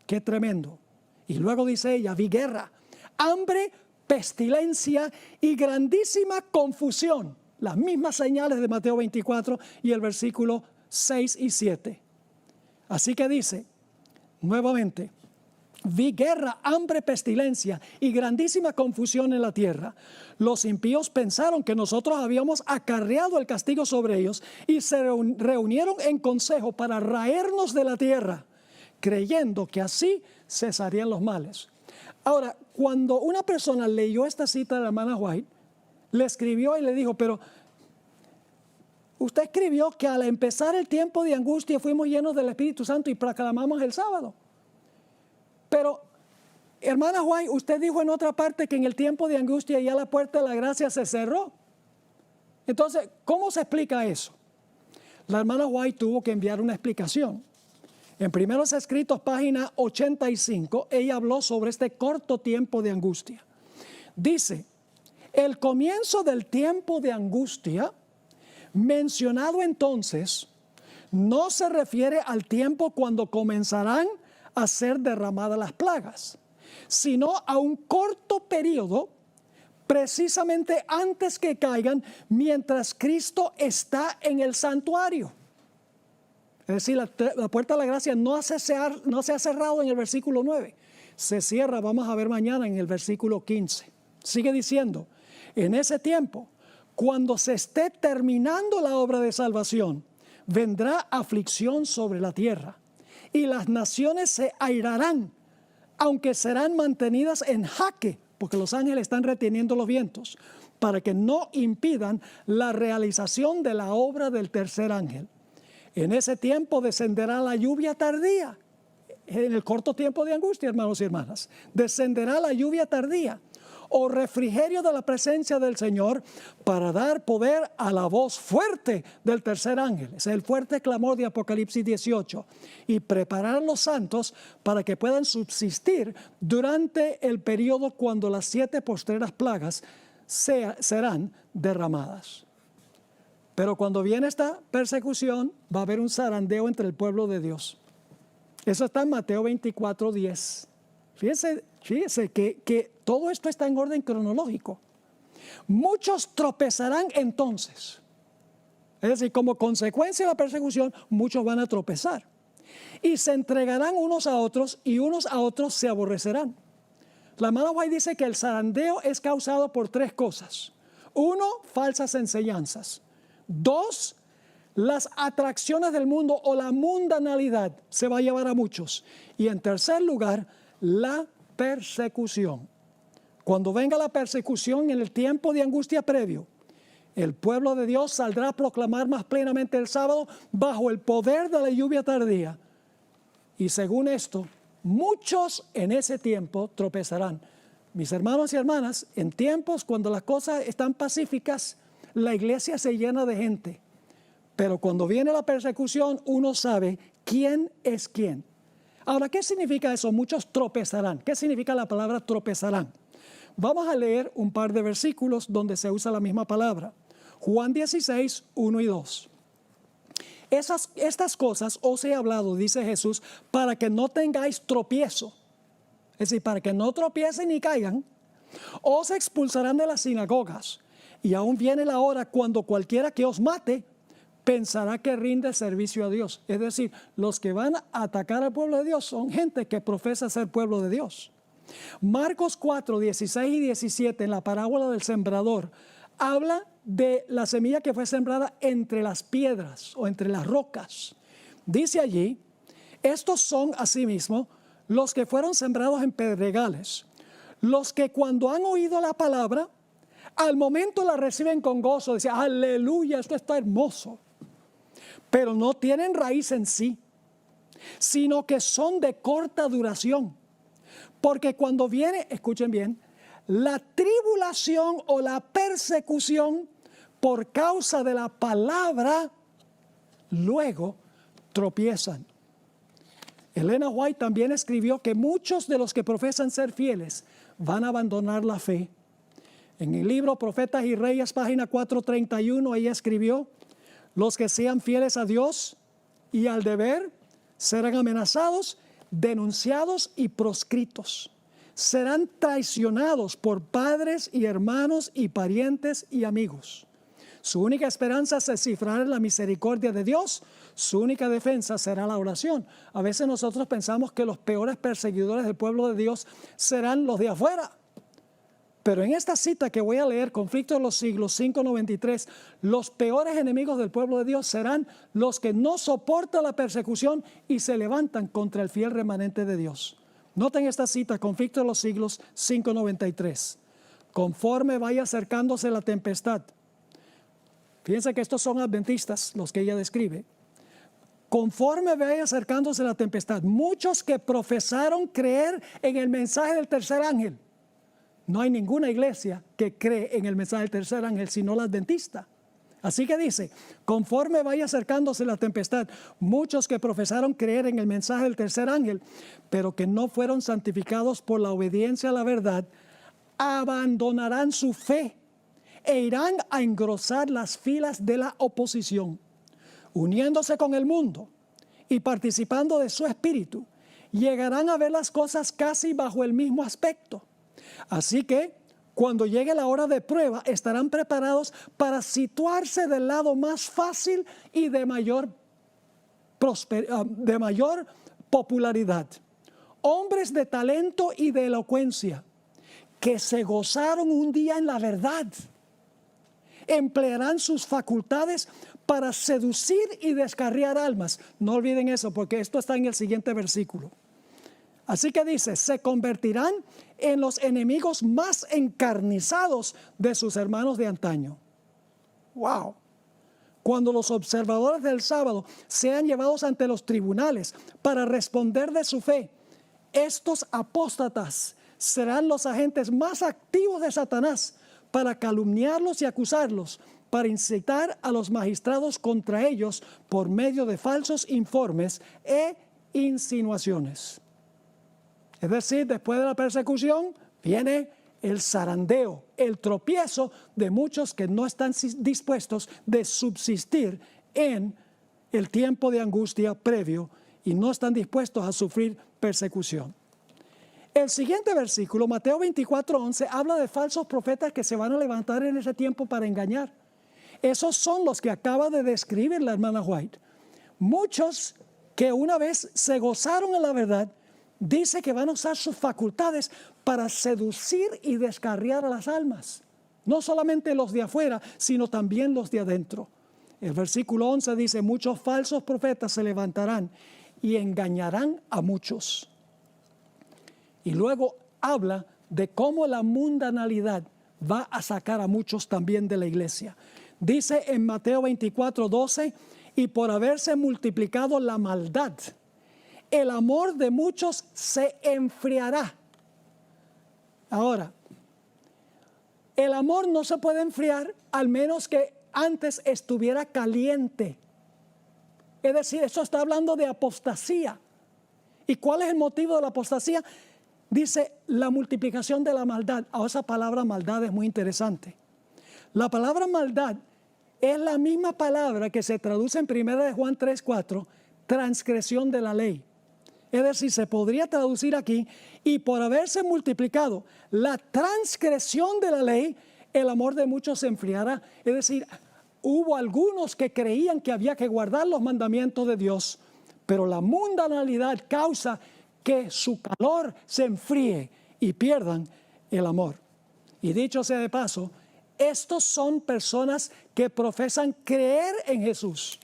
¡Qué tremendo! Y luego dice ella, vi guerra, hambre, pestilencia y grandísima confusión. Las mismas señales de Mateo 24 y el versículo 6 y 7. Así que dice, nuevamente, vi guerra, hambre, pestilencia y grandísima confusión en la tierra. Los impíos pensaron que nosotros habíamos acarreado el castigo sobre ellos y se reunieron en consejo para raernos de la tierra, creyendo que así cesarían los males. Ahora, cuando una persona leyó esta cita de la hermana White, le escribió y le dijo, pero usted escribió que al empezar el tiempo de angustia fuimos llenos del Espíritu Santo y proclamamos el sábado. Pero, hermana White, usted dijo en otra parte que en el tiempo de angustia ya la puerta de la gracia se cerró. Entonces, ¿cómo se explica eso? La hermana White tuvo que enviar una explicación. En Primeros Escritos, página 85, ella habló sobre este corto tiempo de angustia. Dice, el comienzo del tiempo de angustia, mencionado entonces, no se refiere al tiempo cuando comenzarán a ser derramadas las plagas, sino a un corto periodo, precisamente antes que caigan, mientras Cristo está en el santuario. Es decir, la puerta de la gracia no se ha cerrado en el versículo 9. Se cierra, vamos a ver mañana en el versículo 15. Sigue diciendo, en ese tiempo, cuando se esté terminando la obra de salvación, vendrá aflicción sobre la tierra y las naciones se airarán, aunque serán mantenidas en jaque, porque los ángeles están reteniendo los vientos, para que no impidan la realización de la obra del tercer ángel. En ese tiempo descenderá la lluvia tardía. En el corto tiempo de angustia, hermanos y hermanas, descenderá la lluvia tardía o refrigerio de la presencia del Señor para dar poder a la voz fuerte del tercer ángel. Es el fuerte clamor de Apocalipsis 18. Y preparar a los santos para que puedan subsistir durante el periodo cuando las 7 postreras plagas serán derramadas. Pero cuando viene esta persecución, va a haber un zarandeo entre el pueblo de Dios. Eso está en Mateo 24, 10. Fíjense que todo esto está en orden cronológico. Muchos tropezarán entonces. Es decir, como consecuencia de la persecución, muchos van a tropezar. Y se entregarán unos a otros y unos a otros se aborrecerán. La hermana White dice que el zarandeo es causado por 3 cosas. 1, falsas enseñanzas. 2, las atracciones del mundo o la mundanalidad se va a llevar a muchos. Y en tercer lugar, la persecución. Cuando venga la persecución en el tiempo de angustia previo, el pueblo de Dios saldrá a proclamar más plenamente el sábado bajo el poder de la lluvia tardía. Y según esto, muchos en ese tiempo tropezarán. Mis hermanos y hermanas, en tiempos cuando las cosas están pacíficas, la iglesia se llena de gente. Pero cuando viene la persecución, uno sabe quién es quién. Ahora, ¿qué significa eso? Muchos tropezarán. ¿Qué significa la palabra tropezarán? Vamos a leer un par de versículos donde se usa la misma palabra. Juan 16, 1 y 2. Estas cosas os he hablado, dice Jesús, para que no tengáis tropiezo. Es decir, para que no tropiecen ni caigan, os expulsarán de las sinagogas. Y aún viene la hora cuando cualquiera que os mate, pensará que rinde servicio a Dios. Es decir, los que van a atacar al pueblo de Dios son gente que profesa ser pueblo de Dios. Marcos 4, 16 y 17, en la parábola del sembrador, habla de la semilla que fue sembrada entre las piedras o entre las rocas. Dice allí, estos son asimismo los que fueron sembrados en pedregales, los que cuando han oído la palabra, al momento la reciben con gozo, dicen, aleluya, esto está hermoso, pero no tienen raíz en sí, sino que son de corta duración, porque cuando viene, escuchen bien, la tribulación o la persecución por causa de la palabra, luego tropiezan. Elena White también escribió que muchos de los que profesan ser fieles van a abandonar la fe. En el libro Profetas y Reyes, página 431, ella escribió, los que sean fieles a Dios y al deber serán amenazados, denunciados y proscritos. Serán traicionados por padres y hermanos y parientes y amigos. Su única esperanza se cifrará en la misericordia de Dios. Su única defensa será la oración. A veces nosotros pensamos que los peores perseguidores del pueblo de Dios serán los de afuera. Pero en esta cita que voy a leer, Conflicto de los Siglos 5:93, los peores enemigos del pueblo de Dios serán los que no soportan la persecución y se levantan contra el fiel remanente de Dios. Noten esta cita, Conflicto de los Siglos 5:93. Conforme vaya acercándose la tempestad. Fíjense que estos son adventistas, los que ella describe. Conforme vaya acercándose la tempestad, muchos que profesaron creer en el mensaje del tercer ángel. No hay ninguna iglesia que cree en el mensaje del tercer ángel, sino la adventista. Así que dice, conforme vaya acercándose la tempestad, muchos que profesaron creer en el mensaje del tercer ángel, pero que no fueron santificados por la obediencia a la verdad, abandonarán su fe e irán a engrosar las filas de la oposición, uniéndose con el mundo y participando de su espíritu, llegarán a ver las cosas casi bajo el mismo aspecto. Así que cuando llegue la hora de prueba, estarán preparados para situarse del lado más fácil y de mayor popularidad. Hombres de talento y de elocuencia, que se gozaron un día en la verdad, emplearán sus facultades para seducir y descarriar almas. No olviden eso, porque esto está en el siguiente versículo. Así que dice, se convertirán en los enemigos más encarnizados de sus hermanos de antaño. ¡Wow! Cuando los observadores del sábado sean llevados ante los tribunales para responder de su fe, estos apóstatas serán los agentes más activos de Satanás para calumniarlos y acusarlos, para incitar a los magistrados contra ellos por medio de falsos informes e insinuaciones. Es decir, después de la persecución viene el zarandeo, el tropiezo de muchos que no están dispuestos de subsistir en el tiempo de angustia previo y no están dispuestos a sufrir persecución. El siguiente versículo, Mateo 24:11, habla de falsos profetas que se van a levantar en ese tiempo para engañar. Esos son los que acaba de describir la hermana White. Muchos que una vez se gozaron en la verdad, dice que van a usar sus facultades para seducir y descarriar a las almas. No solamente los de afuera, sino también los de adentro. El versículo 11 dice, muchos falsos profetas se levantarán y engañarán a muchos. Y luego habla de cómo la mundanalidad va a sacar a muchos también de la iglesia. Dice en Mateo 24:12, y por haberse multiplicado la maldad, el amor de muchos se enfriará. Ahora, el amor no se puede enfriar al menos que antes estuviera caliente. Es decir, esto está hablando de apostasía. ¿Y cuál es el motivo de la apostasía? Dice la multiplicación de la maldad. Ahora esa palabra maldad es muy interesante. La palabra maldad es la misma palabra que se traduce en 1 Juan 3:4, transgresión de la ley. Es decir, se podría traducir aquí, y por haberse multiplicado la transgresión de la ley, el amor de muchos se enfriará. Es decir, hubo algunos que creían que había que guardar los mandamientos de Dios, pero la mundanalidad causa que su calor se enfríe y pierdan el amor. Y dicho sea de paso, estos son personas que profesan creer en Jesús.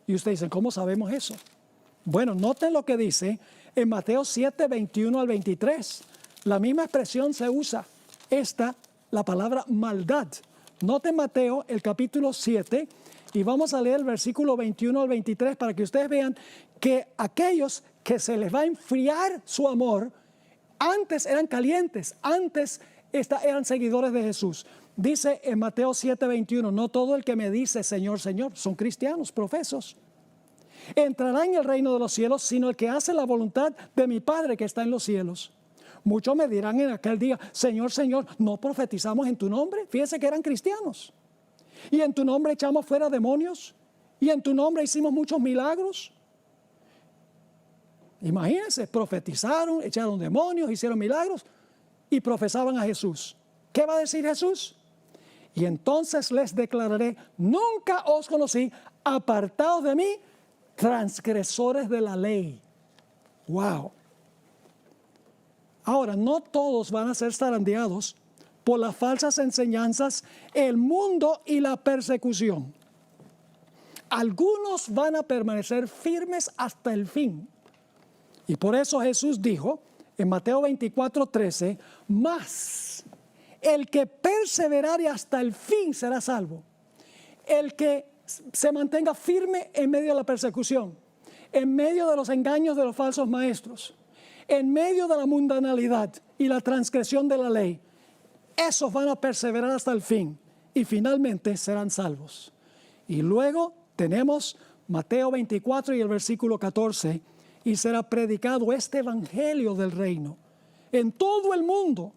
Y ustedes dicen, ¿cómo sabemos eso? Bueno, noten lo que dice en Mateo 7, 21 al 23. La misma expresión se usa, la palabra maldad. Noten Mateo, el capítulo 7, y vamos a leer el versículo 21 al 23 para que ustedes vean que aquellos que se les va a enfriar su amor, antes eran calientes, antes eran seguidores de Jesús. Dice en Mateo 7, 21, no todo el que me dice Señor, Señor, son cristianos, profesos, entrará en el reino de los cielos, sino el que hace la voluntad de mi Padre que está en los cielos. Muchos me dirán en aquel día, Señor, Señor, ¿no profetizamos en tu nombre? Fíjense que eran cristianos. Y en tu nombre echamos fuera demonios. Y en tu nombre hicimos muchos milagros. Imagínense, profetizaron, echaron demonios, hicieron milagros y profesaban a Jesús. ¿Qué va a decir Jesús? Y entonces les declararé, nunca os conocí, apartados de mí, transgresores de la ley. ¡Wow! Ahora, no todos van a ser zarandeados por las falsas enseñanzas, el mundo y la persecución. Algunos van a permanecer firmes hasta el fin. Y por eso Jesús dijo en Mateo 24, 13, mas el que perseverare hasta el fin será salvo. El que se mantenga firme en medio de la persecución, en medio de los engaños de los falsos maestros, en medio de la mundanalidad y la transgresión de la ley, esos van a perseverar hasta el fin y finalmente serán salvos. Y luego tenemos Mateo 24 y el versículo 14, y será predicado este evangelio del reino en todo el mundo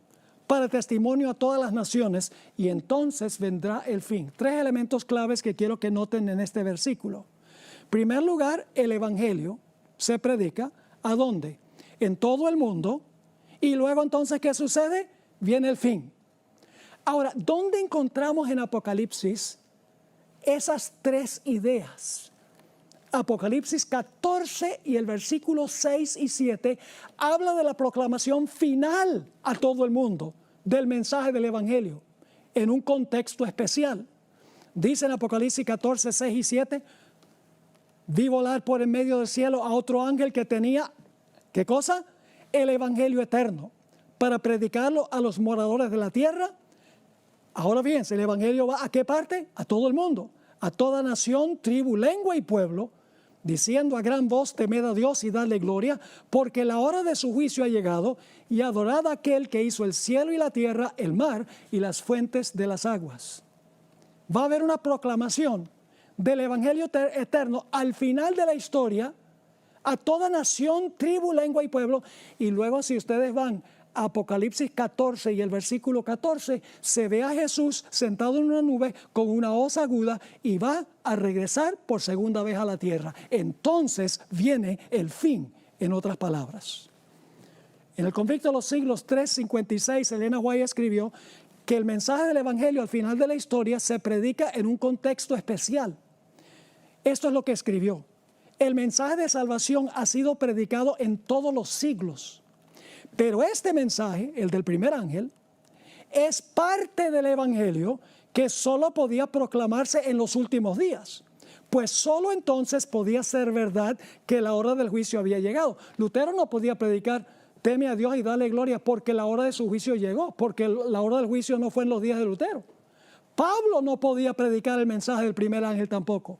para testimonio a todas las naciones, y entonces vendrá el fin. 3 elementos claves que quiero que noten en este versículo. En primer lugar, el evangelio se predica ¿a dónde? En todo el mundo. Y luego entonces, ¿qué sucede? Viene el fin. Ahora, ¿dónde encontramos en Apocalipsis esas 3 ideas? Apocalipsis 14 y el versículo 6 y 7 habla de la proclamación final a todo el mundo del mensaje del evangelio en un contexto especial. Dice en Apocalipsis 14, 6 y 7, vi volar por en medio del cielo a otro ángel que tenía, ¿qué cosa? El evangelio eterno, para predicarlo a los moradores de la tierra. Ahora bien, el evangelio va ¿a qué parte? A todo el mundo, a toda nación, tribu, lengua y pueblo, diciendo a gran voz, temed a Dios y dadle gloria, porque la hora de su juicio ha llegado, y adorad a aquel que hizo el cielo y la tierra, el mar y las fuentes de las aguas. Va a haber una proclamación del evangelio eterno al final de la historia, a toda nación, tribu, lengua y pueblo. Y luego, si ustedes van a Apocalipsis 14 y el versículo 14, se ve a Jesús sentado en una nube con una hoz aguda y va a regresar por segunda vez a la tierra. Entonces viene el fin, en otras palabras. En el conflicto de los siglos 3:56, Elena White escribió que el mensaje del evangelio al final de la historia se predica en un contexto especial. Esto es lo que escribió. El mensaje de salvación ha sido predicado en todos los siglos. Pero este mensaje, el del primer ángel, es parte del evangelio que solo podía proclamarse en los últimos días. Pues solo entonces podía ser verdad que la hora del juicio había llegado. Lutero no podía predicar, teme a Dios y dale gloria, porque la hora de su juicio llegó, porque la hora del juicio no fue en los días de Lutero. Pablo no podía predicar el mensaje del primer ángel tampoco.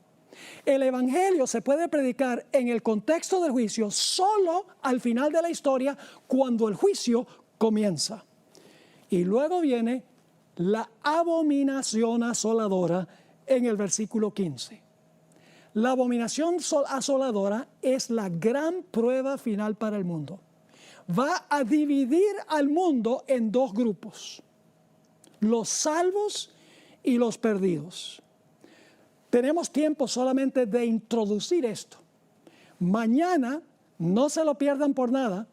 El evangelio se puede predicar en el contexto del juicio solo al final de la historia, cuando el juicio comienza. Y luego viene la abominación asoladora en el versículo 15. La abominación asoladora es la gran prueba final para el mundo. Va a dividir al mundo en 2 grupos: los salvos y los perdidos. Tenemos tiempo solamente de introducir esto. Mañana, no se lo pierdan por nada,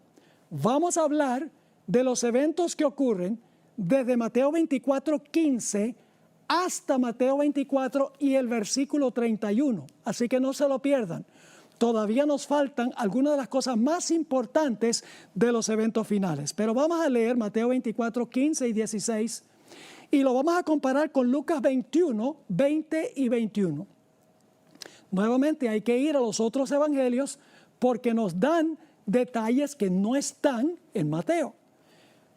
vamos a hablar de los eventos que ocurren desde Mateo 24:15 hasta Mateo 24 y el versículo 31. Así que no se lo pierdan. Todavía nos faltan algunas de las cosas más importantes de los eventos finales. Pero vamos a leer Mateo 24, 15 y 16 y lo vamos a comparar con Lucas 21, 20 y 21. Nuevamente hay que ir a los otros evangelios porque nos dan detalles que no están en Mateo.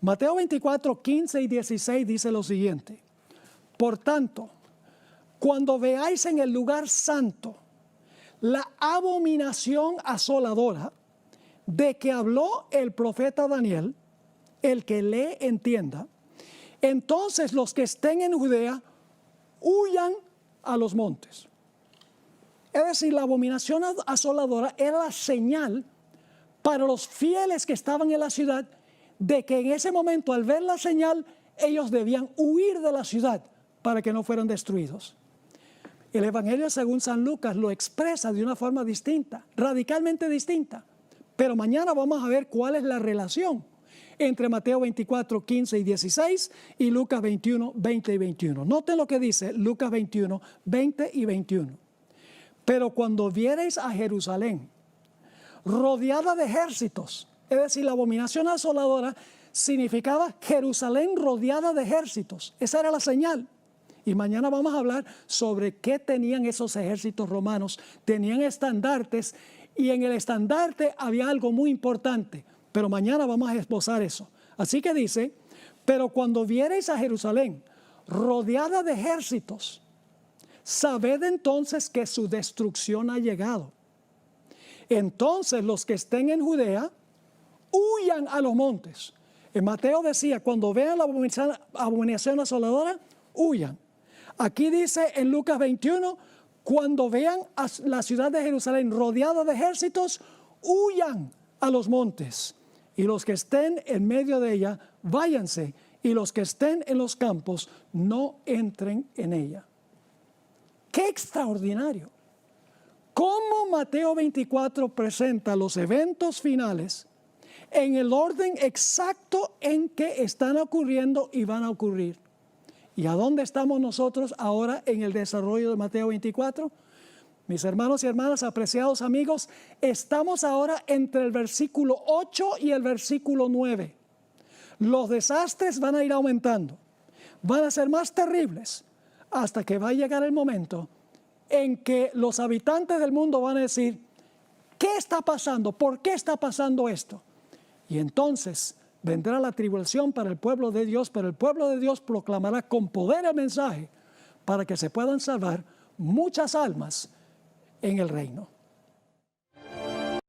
Mateo 24, 15 y 16 dice lo siguiente: por tanto, cuando veáis en el lugar santo la abominación asoladora de que habló el profeta Daniel, el que lee entienda, entonces los que estén en Judea huyan a los montes. Es decir, la abominación asoladora era la señal para los fieles que estaban en la ciudad de que en ese momento, al ver la señal, ellos debían huir de la ciudad para que no fueran destruidos. El Evangelio según San Lucas lo expresa de una forma distinta, radicalmente distinta. Pero mañana vamos a ver cuál es la relación entre Mateo 24, 15 y 16 y Lucas 21, 20 y 21. Noten lo que dice Lucas 21, 20 y 21. Pero cuando viereis a Jerusalén rodeada de ejércitos, es decir, la abominación asoladora significaba Jerusalén rodeada de ejércitos. Esa era la señal. Y mañana vamos a hablar sobre qué tenían esos ejércitos romanos. Tenían estandartes y en el estandarte había algo muy importante. Pero mañana vamos a esbozar eso. Así que dice, pero cuando viereis a Jerusalén rodeada de ejércitos, sabed entonces que su destrucción ha llegado. Entonces los que estén en Judea huyan a los montes. En Mateo decía, cuando vean la abominación asoladora, huyan. Aquí dice en Lucas 21, cuando vean a la ciudad de Jerusalén rodeada de ejércitos, huyan a los montes. Y los que estén en medio de ella, váyanse. Y los que estén en los campos, no entren en ella. ¡Qué extraordinario! ¿Cómo Mateo 24 presenta los eventos finales en el orden exacto en que están ocurriendo y van a ocurrir? ¿Y a dónde estamos nosotros ahora en el desarrollo de Mateo 24? Mis hermanos y hermanas, apreciados amigos, estamos ahora entre el versículo 8 y el versículo 9. Los desastres van a ir aumentando, van a ser más terribles, hasta que va a llegar el momento en que los habitantes del mundo van a decir, ¿qué está pasando? ¿Por qué está pasando esto? Y entonces vendrá la tribulación para el pueblo de Dios, pero el pueblo de Dios proclamará con poder el mensaje para que se puedan salvar muchas almas en el reino.